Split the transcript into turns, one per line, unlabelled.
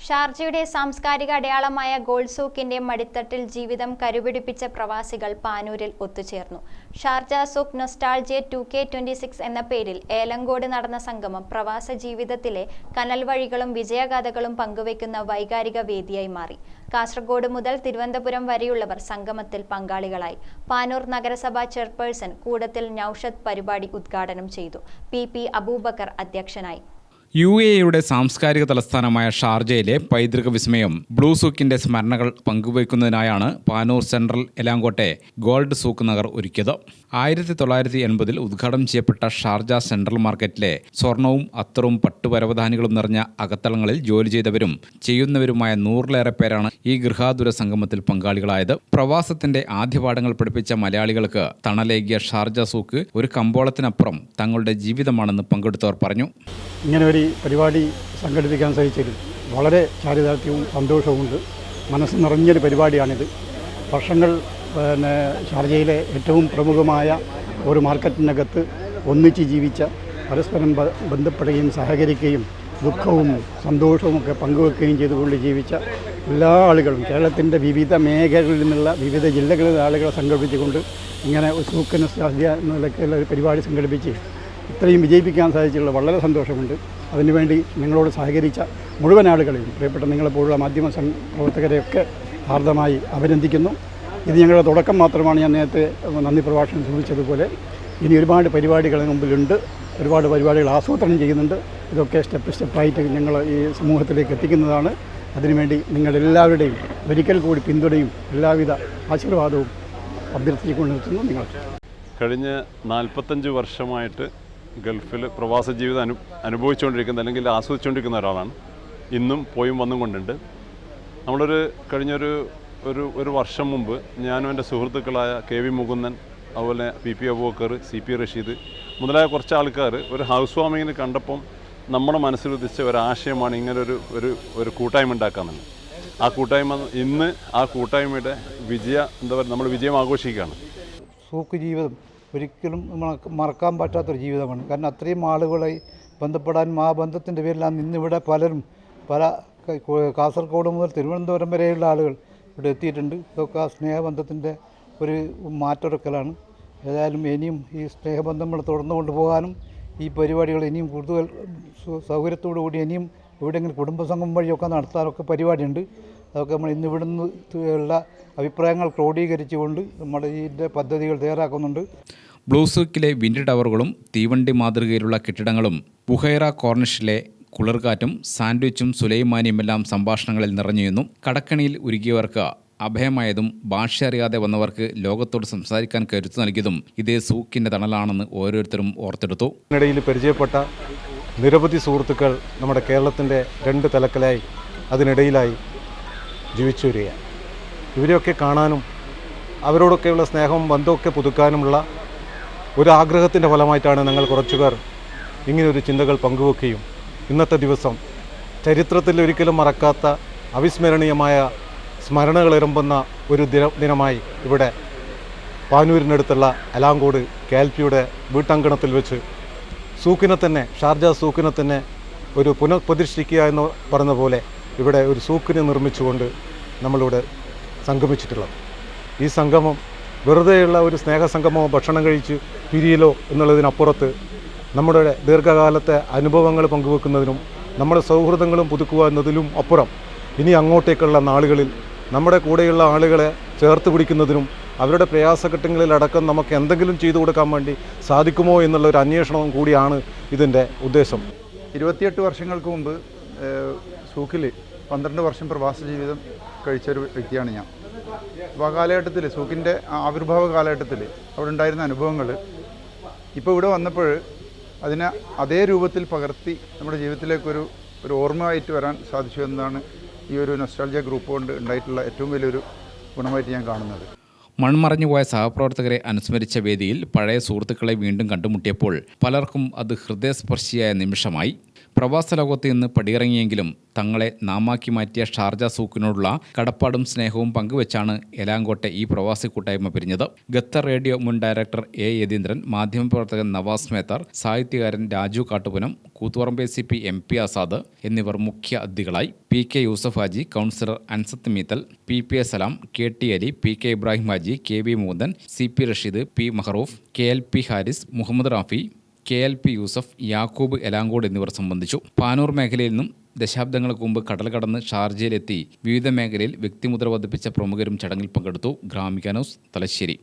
ഷാർജയുടെ സാംസ്കാരിക അടയാളമായ ഗോൾഡ് സൂക്കിന്റെ മടിത്തട്ടിൽ ജീവിതം കരുപിടിപ്പിച്ച പ്രവാസികൾ പാനൂരിൽ ഒത്തുചേർന്നു. ഷാർജ സൂക്ക് നൊസ്റ്റാൾജിയ 2K26 എന്ന പേരിൽ ഏലങ്കോട് നടന്ന സംഗമം പ്രവാസ ജീവിതത്തിലെ കനൽ വഴികളും വിജയഗാഥകളും പങ്കുവയ്ക്കുന്ന വൈകാരിക വേദിയായി മാറി. കാസർഗോഡ് മുതൽ തിരുവനന്തപുരം വരെയുള്ളവർ സംഗമത്തിൽ പങ്കാളികളായി. പാനൂർ നഗരസഭാ ചെയർപേഴ്സൺ കൂടത്തിൽ നൌഷദ് പരിപാടി ഉദ്ഘാടനം ചെയ്തു. പി അബൂബക്കർ അധ്യക്ഷനായി.
UAEയുടെ സാംസ്കാരിക തലസ്ഥാനമായ ഷാർജയിലെ പൈതൃക വിസ്മയം ബ്ലൂ സൂക്കിന്റെ സ്മരണകൾ പങ്കുവയ്ക്കുന്നതിനായാണ് പാനൂർ സെൻട്രൽ എലാങ്കോട്ടെ ഗോൾഡ് സൂക്ക് നഗർ ഒരുക്കിയത്. 1980 ഉദ്ഘാടനം ചെയ്യപ്പെട്ട ഷാർജ സെൻട്രൽ മാർക്കറ്റിലെ സ്വർണവും അത്തറും പട്ടുപരവധാനികളും നിറഞ്ഞ അകത്തളങ്ങളിൽ ജോലി ചെയ്തവരും ചെയ്യുന്നവരുമായ 100-ലേറെ പേരാണ് ഈ ഗൃഹാതുര സംഗമത്തിൽ പങ്കാളികളായത്. പ്രവാസത്തിന്റെ ആദ്യപാഠങ്ങൾ പഠിപ്പിച്ച മലയാളികൾക്ക് തണലേകിയ ഷാർജ സൂക്ക് ഒരു കമ്പോളത്തിനപ്പുറം തങ്ങളുടെ ജീവിതമാണെന്ന് പങ്കെടുത്തവർ പറഞ്ഞു.
ഇങ്ങനെ ഒരു പരിപാടി സംഘടിപ്പിക്കാൻ സാധിച്ചതിൽ വളരെ ചാരിതാർത്ഥ്യവും സന്തോഷവുമുണ്ട്. മനസ്സ് നിറഞ്ഞൊരു പരിപാടിയാണിത്. വർഷങ്ങൾ ഷാർജയിലെ ഏറ്റവും പ്രമുഖമായ ഒരു മാർക്കറ്റിനകത്ത് ഒന്നിച്ച് ജീവിച്ച, പരസ്പരം ബന്ധപ്പെടുകയും സഹകരിക്കുകയും ദുഃഖവും സന്തോഷവും ഒക്കെ പങ്കുവെക്കുകയും ചെയ്തുകൊണ്ട് ജീവിച്ച എല്ലാ ആളുകളും, കേരളത്തിൻ്റെ വിവിധ മേഖലകളിൽ നിന്നുള്ള വിവിധ ജില്ലകളിലെ ആളുകളെ സംഘടിപ്പിച്ചുകൊണ്ട് ഇങ്ങനെ സൂക്ക് നൊസ്റ്റാൾജിയ എന്ന നിലയ്ക്കുള്ള ഒരു പരിപാടി സംഘടിപ്പിച്ച് ഇത്രയും വിജയിപ്പിക്കാൻ സാധിച്ചുള്ള വളരെ സന്തോഷമുണ്ട്. അതിനുവേണ്ടി നിങ്ങളോട് സഹകരിച്ച മുഴുവൻ ആളുകളെയും, പ്രിയപ്പെട്ട നിങ്ങളെപ്പോലുള്ള മാധ്യമ പ്രവർത്തകരെയൊക്കെ ഹാർദമായി അഭിനന്ദിക്കുന്നു. ഇത് ഞങ്ങളുടെ തുടക്കം മാത്രമാണ്. ഞാൻ നേരത്തെ നന്ദി പ്രഭാഷണം സൂചിപ്പിച്ചതുപോലെ ഇനി ഒരുപാട് പരിപാടികൾ മുമ്പിലുണ്ട്. ഒരുപാട് പരിപാടികൾ ആസൂത്രണം ചെയ്യുന്നുണ്ട്. ഇതൊക്കെ സ്റ്റെപ്പായിട്ട് ഞങ്ങൾ ഈ സമൂഹത്തിലേക്ക് എത്തിക്കുന്നതാണ്. അതിനുവേണ്ടി നിങ്ങളെല്ലാവരുടെയും ഒരിക്കൽ കൂടി പിന്തുണയും എല്ലാവിധ ആശീർവാദവും അഭ്യർത്ഥിച്ചുകൊണ്ട് നിർത്തുന്നു. നിങ്ങൾ
കഴിഞ്ഞ 45 വർഷമായിട്ട് ഗൾഫിൽ പ്രവാസ ജീവിതം അനുഭവിച്ചുകൊണ്ടിരിക്കുന്ന അല്ലെങ്കിൽ ആസ്വദിച്ചുകൊണ്ടിരിക്കുന്ന ഒരാളാണ്. ഇന്നും പോയും വന്നും കൊണ്ടുണ്ട്. ഒരു വർഷം മുമ്പ് ഞാനും എൻ്റെ സുഹൃത്തുക്കളായ KV മുകുന്ദൻ, അതുപോലെ PP അബൂബക്കർ, CP റഷീദ് മുതലായ കുറച്ച് ആൾക്കാർ ഒരു ഹൗസ് വാമിങ്ങിന് കണ്ടപ്പം നമ്മുടെ മനസ്സിലുദിച്ച ഒരാശയമാണ് ഇങ്ങനെ ഒരു കൂട്ടായ്മ ഉണ്ടാക്കാമെന്നുള്ളത്. ആ കൂട്ടായ്മ ഇന്ന് ആ കൂട്ടായ്മയുടെ നമ്മൾ വിജയം ആഘോഷിക്കുകയാണ്.
സൂക്ക് ജീവിതം ഒരിക്കലും മറക്കാൻ പറ്റാത്തൊരു ജീവിതമാണ്. കാരണം അത്രയും ആളുകളായി ബന്ധപ്പെടാനും ആ ബന്ധത്തിൻ്റെ പേരിലാണ് ഇന്നിവിടെ പലരും കാസർഗോഡ് മുതൽ തിരുവനന്തപുരം വരെയുള്ള ആളുകൾ ഇവിടെ എത്തിയിട്ടുണ്ട്. ഇതൊക്കെ ആ സ്നേഹബന്ധത്തിൻ്റെ ഒരു മാറ്റൊരുക്കലാണ്. ഏതായാലും ഇനിയും ഈ സ്നേഹബന്ധം നമ്മൾ തുടർന്നു കൊണ്ടുപോകാനും ഈ പരിപാടികൾ ഇനിയും കൂടുതൽ സൗകര്യത്തോടു കൂടി ഇനിയും എവിടെയെങ്കിലും കുടുംബസംഘം വഴിയൊക്കെ നടത്താനൊക്കെ പരിപാടിയുണ്ട്. അതൊക്കെ നമ്മൾ ഇന്ന് ഇവിടുന്ന് ഉള്ള അഭിപ്രായങ്ങൾ ക്രോഡീകരിച്ചുകൊണ്ട് നമ്മുടെ ഇതിൻ്റെ പദ്ധതികൾ തയ്യാറാക്കുന്നുണ്ട്.
ബ്ലൂ സൂക്കിലെ വിൻഡ് ടവറുകളും തീവണ്ടി മാതൃകയിലുള്ള കെട്ടിടങ്ങളും ബുഹൈറ കോർണിഷിലെ കുളിർകാറ്റും സാൻഡ്വിച്ചും സുലൈമാനിയുമെല്ലാം സംഭാഷണങ്ങളിൽ നിറഞ്ഞിരുന്നു. കടക്കണിയിൽ ഉരുകിയവർക്ക് അഭയമായതും ഭാഷ അറിയാതെ വന്നവർക്ക് ലോകത്തോട് സംസാരിക്കാൻ കരുത്തു നൽകിയതും ഇതേ സൂക്കിൻ്റെ തണലാണെന്ന് ഓരോരുത്തരും ഓർത്തെടുത്തു.
ഇതിനിടയിൽ പരിചയപ്പെട്ട നിരവധി സുഹൃത്തുക്കൾ നമ്മുടെ കേരളത്തിൻ്റെ 2 തലക്കലായി അതിനിടയിലായി ജീവിച്ചു വരികയാണ്. ഇവരെയൊക്കെ കാണാനും അവരോടൊക്കെയുള്ള സ്നേഹവും ബന്ധമൊക്കെ പുതുക്കാനുമുള്ള ഒരു ആഗ്രഹത്തിൻ്റെ ഫലമായിട്ടാണ് ഞങ്ങൾ കുറച്ചുപേർ ഇങ്ങനെയൊരു ചിന്തകൾ പങ്കുവെക്കുകയും ഇന്നത്തെ ദിവസം ചരിത്രത്തിൽ ഒരിക്കലും മറക്കാത്ത അവിസ്മരണീയമായ സ്മരണകളിരമ്പുന്ന ഒരു ദിനമായി ഇവിടെ പാനൂരിനടുത്തുള്ള എലാങ്കോട് KLPയുടെ വീട്ടങ്കണത്തിൽ വെച്ച് സൂക്കിനെ തന്നെ, ഷാർജ സൂക്കിനെ തന്നെ ഒരു പുനഃപ്രതിഷ്ഠിക്കുക എന്ന് പറഞ്ഞ പോലെ ഇവിടെ ഒരു സൂക്കിനെ നിർമ്മിച്ചുകൊണ്ട് നമ്മളിവിടെ സംഗമിച്ചിട്ടുള്ളത്. ഈ സംഗമം വെറുതെയുള്ള ഒരു സ്നേഹസംഗമമോ ഭക്ഷണം കഴിച്ച് പിരിയലോ എന്നുള്ളതിനപ്പുറത്ത് നമ്മുടെ ദീർഘകാലത്തെ അനുഭവങ്ങൾ പങ്കുവെക്കുന്നതിനും നമ്മുടെ സൗഹൃദങ്ങളും പുതുക്കുക എന്നതിലും അപ്പുറം ഇനി അങ്ങോട്ടേക്കുള്ള നാളുകളിൽ നമ്മുടെ കൂടെയുള്ള ആളുകളെ ചേർത്ത് പിടിക്കുന്നതിനും അവരുടെ പ്രയാസഘട്ടങ്ങളിലടക്കം നമുക്ക് എന്തെങ്കിലും ചെയ്തു കൊടുക്കാൻ വേണ്ടി സാധിക്കുമോ എന്നുള്ളൊരു അന്വേഷണവും കൂടിയാണ് ഇതിൻ്റെ ഉദ്ദേശം.
28 വർഷങ്ങൾക്ക് മുമ്പ് സൂക്കിൽ 12 വർഷം പ്രവാസ ജീവിതം കഴിച്ചൊരു വ്യക്തിയാണ് ഞാൻ. അപ്പോൾ ആ കാലഘട്ടത്തിൽ, സൂക്കിൻ്റെ ആവിർഭാവ കാലഘട്ടത്തിൽ അവിടെ ഉണ്ടായിരുന്ന അനുഭവങ്ങൾ ഇപ്പോൾ ഇവിടെ വന്നപ്പോൾ അതിനെ അതേ രൂപത്തിൽ പകർത്തി നമ്മുടെ ജീവിതത്തിലേക്കൊരു ഓർമ്മയായിട്ട് വരാൻ സാധിച്ചു എന്നതാണ് ഈ ഒരു നൊസ്റ്റാൾജിയ ഗ്രൂപ്പ് കൊണ്ട് ഉണ്ടായിട്ടുള്ള ഏറ്റവും വലിയൊരു ഗുണമായിട്ട് ഞാൻ കാണുന്നത്.
മൺമറഞ്ഞുപോയ സഹപ്രവർത്തകരെ അനുസ്മരിച്ച വേദിയിൽ പഴയ സുഹൃത്തുക്കളെ വീണ്ടും കണ്ടുമുട്ടിയപ്പോൾ പലർക്കും അത് ഹൃദയസ്പർശിയായ നിമിഷമായി. പ്രവാസ ലോകത്ത് നിന്ന് പടിയിറങ്ങിയെങ്കിലും തങ്ങളെ നാമാക്കി മാറ്റിയ ഷാർജ സൂക്കിനോടുള്ള കടപ്പാടും സ്നേഹവും പങ്കുവെച്ചാണ് എലാങ്കോട്ടെ ഈ പ്രവാസി കൂട്ടായ്മ പിരിഞ്ഞത്. ഖത്തർ റേഡിയോ മുൻ ഡയറക്ടർ എ യതീന്ദ്രൻ, മാധ്യമപ്രവർത്തകൻ നവാസ് മേത്തർ, സാഹിത്യകാരൻ രാജു കാട്ടുപുനം, കൂത്തുപറമ്പ് CP MP ആസാദ് എന്നിവർ മുഖ്യ അതിഥികളായി. PK Yusuf Haji, councillor Ansath Meethal, PPA Salam, KT Ali, PK Ibrahim Haji, KB Mukundan, CP Rasheed, P Mahroof, KLP Haris, Muhammad Rafi, KLP Yusuf, Yakub Elangode എന്നിവർ സംബന്ധിച്ചു. പാനൂർ മേഖലയിൽ നിന്നും ദശാബ്ദങ്ങൾക്ക് മുമ്പ് കടൽ കടന്ന് ഷാർജയിലെത്തി വിവിധ മേഖലയിൽ വ്യക്തിമുദ്ര പതിപ്പിച്ച പ്രമുഖരും ചടങ്ങിൽ പങ്കെടുത്തു. ഗ്രാമിക ന്യൂസ്, തലശ്ശേരി.